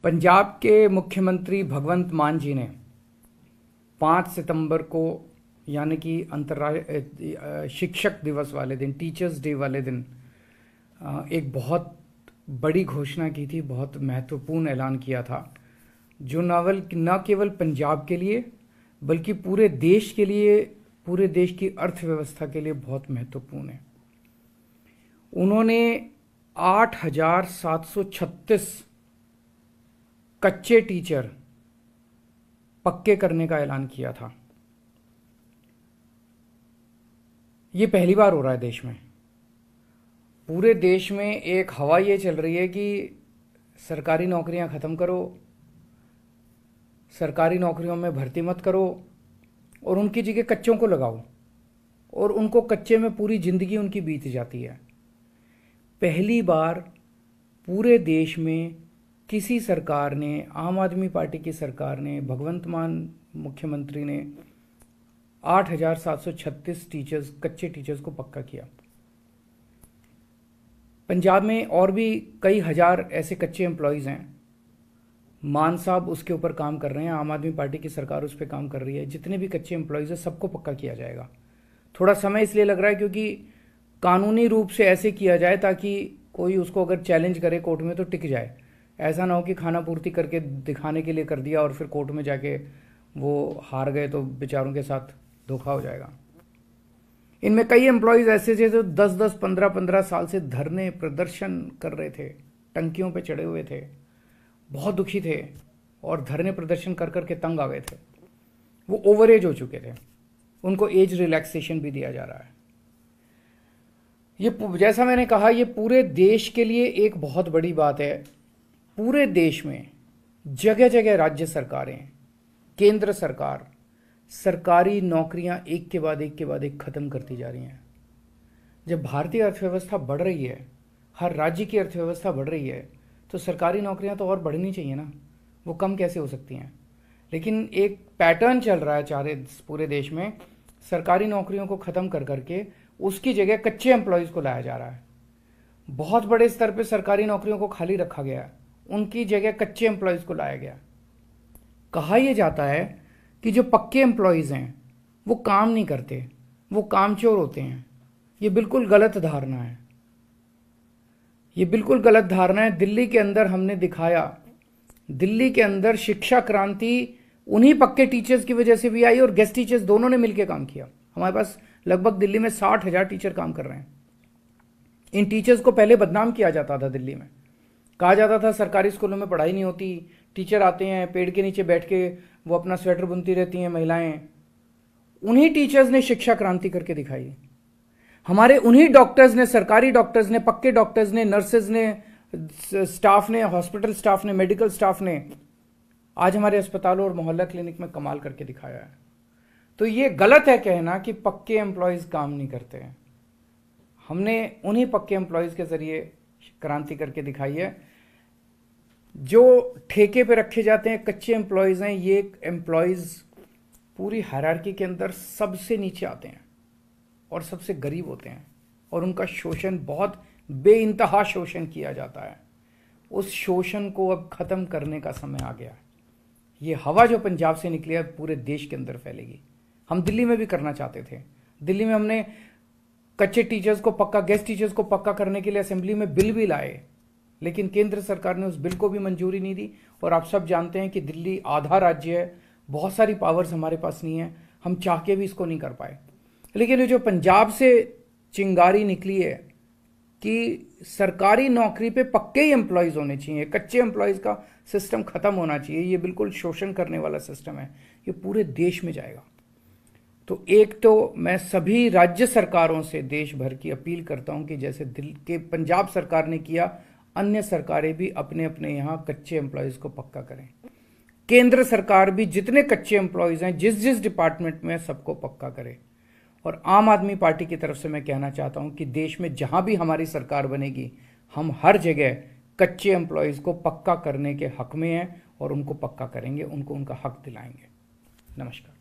पंजाब के मुख्यमंत्री भगवंत मान जी ने 5 सितंबर को यानी कि अंतर्राष्ट्रीय शिक्षक दिवस वाले दिन, टीचर्स डे वाले दिन एक बहुत बड़ी घोषणा की थी, बहुत महत्वपूर्ण ऐलान किया था, जो न केवल पंजाब के लिए बल्कि पूरे देश के लिए, पूरे देश की अर्थव्यवस्था के लिए बहुत महत्वपूर्ण है। उन्होंने 8,736 कच्चे टीचर पक्के करने का ऐलान किया था। ये पहली बार हो रहा है देश में। पूरे देश में एक हवा ये चल रही है कि सरकारी नौकरियां ख़त्म करो, सरकारी नौकरियों में भर्ती मत करो और उनकी जगह कच्चों को लगाओ, और उनको कच्चे में पूरी ज़िंदगी उनकी बीत जाती है। पहली बार पूरे देश में किसी सरकार ने, आम आदमी पार्टी की सरकार ने, भगवंत मान मुख्यमंत्री ने 8,736 टीचर्स, कच्चे टीचर्स को पक्का किया। पंजाब में और भी कई हजार ऐसे कच्चे एम्प्लॉयज़ हैं। मान साहब उसके ऊपर काम कर रहे हैं, आम आदमी पार्टी की सरकार उस पर काम कर रही है। जितने भी कच्चे एम्प्लॉयज़ हैं सबको पक्का किया जाएगा। थोड़ा समय इसलिए लग रहा है क्योंकि कानूनी रूप से ऐसे किया जाए ताकि कोई उसको अगर चैलेंज करे कोर्ट में तो टिक जाए। ऐसा ना हो कि खाना पूर्ति करके दिखाने के लिए कर दिया और फिर कोर्ट में जाके वो हार गए तो बेचारों के साथ धोखा हो जाएगा। इनमें कई एम्प्लॉयज़ ऐसे थे जो 10-10, 15-15 साल से धरने प्रदर्शन कर रहे थे, टंकियों पे चढ़े हुए थे, बहुत दुखी थे और धरने प्रदर्शन कर कर के तंग आ गए थे। वो ओवर एज हो चुके थे, उनको एज रिलैक्सेशन भी दिया जा रहा है। ये जैसा मैंने कहा, ये पूरे देश के लिए एक बहुत बड़ी बात है। पूरे देश में जगह जगह राज्य सरकारें, केंद्र सरकार सरकारी नौकरियां एक के बाद एक खत्म करती जा रही हैं। जब भारतीय अर्थव्यवस्था बढ़ रही है, हर राज्य की अर्थव्यवस्था बढ़ रही है, तो सरकारी नौकरियां तो और बढ़नी चाहिए ना, वो कम कैसे हो सकती हैं। लेकिन एक पैटर्न चल रहा है पूरे देश में, सरकारी नौकरियों को ख़त्म कर करके उसकी जगह कच्चे एम्प्लॉयज़ को लाया जा रहा है। बहुत बड़े स्तर पे सरकारी नौकरियों को खाली रखा गया है, उनकी जगह कच्चे एम्प्लॉयज़ को लाया गया। कहा यह जाता है कि जो पक्के एम्प्लॉयज़ हैं वो काम नहीं करते, वो कामचोर होते हैं। ये बिल्कुल गलत धारणा है, ये बिल्कुल गलत धारणा है। दिल्ली के अंदर हमने दिखाया, दिल्ली के अंदर शिक्षा क्रांति उन्हीं पक्के टीचर्स की वजह से भी आई और गेस्ट टीचर्स दोनों ने मिलकर काम किया। हमारे पास लगभग दिल्ली में 60,000 टीचर काम कर रहे हैं। इन टीचर्स को पहले बदनाम किया जाता था दिल्ली में, कहा जाता था सरकारी स्कूलों में पढ़ाई नहीं होती, टीचर आते हैं पेड़ के नीचे बैठ के वो अपना स्वेटर बुनती रहती हैं महिलाएं। उन्हीं टीचर्स ने शिक्षा क्रांति करके दिखाई। हमारे उन्हीं डॉक्टर्स ने, सरकारी डॉक्टर्स ने, पक्के डॉक्टर्स ने, नर्सेज ने, स्टाफ ने, हॉस्पिटल स्टाफ ने, मेडिकल स्टाफ ने आज हमारे अस्पतालों और मोहल्ला क्लिनिक में कमाल करके दिखाया है। तो ये गलत है कहना कि पक्के एम्प्लॉयज़ काम नहीं करते हैं। हमने उन्हीं पक्के एम्प्लॉयज़ के जरिए क्रांति करके दिखाई है। जो ठेके पे रखे जाते हैं कच्चे एम्प्लॉयज़ हैं, ये एम्प्लॉयज़ पूरी हायरार्की के अंदर सबसे नीचे आते हैं और सबसे गरीब होते हैं और उनका शोषण, बहुत बेइंतहा शोषण किया जाता है। उस शोषण को अब खत्म करने का समय आ गया है। ये हवा जो पंजाब से निकली है पूरे देश के अंदर फैलेगी। हम दिल्ली में भी करना चाहते थे। दिल्ली में हमने कच्चे टीचर्स को पक्का, गेस्ट टीचर्स को पक्का करने के लिए असेंबली में बिल भी लाए, लेकिन केंद्र सरकार ने उस बिल को भी मंजूरी नहीं दी। और आप सब जानते हैं कि दिल्ली आधा राज्य है, बहुत सारी पावर्स हमारे पास नहीं है, हम चाह के भी इसको नहीं कर पाए। लेकिन ये जो पंजाब से चिंगारी निकली है कि सरकारी नौकरी पे पक्के ही एम्प्लॉयज़ होने चाहिए, कच्चे एम्प्लॉयज़ का सिस्टम खत्म होना चाहिए, ये बिल्कुल शोषण करने वाला सिस्टम है, ये पूरे देश में जाएगा। तो एक तो मैं सभी राज्य सरकारों से देश भर की अपील करता हूं कि जैसे दिल्ली के पंजाब सरकार ने किया, अन्य सरकारें भी अपने अपने यहां कच्चे एम्प्लॉयज़ को पक्का करें। केंद्र सरकार भी जितने कच्चे एम्प्लॉयज़ हैं जिस जिस डिपार्टमेंट में, सबको पक्का करे। और आम आदमी पार्टी की तरफ से मैं कहना चाहता हूं कि देश में जहां भी हमारी सरकार बनेगी, हम हर जगह कच्चे एम्प्लॉयज़ को पक्का करने के हक में हैं और उनको पक्का करेंगे, उनको उनका हक दिलाएंगे। नमस्कार।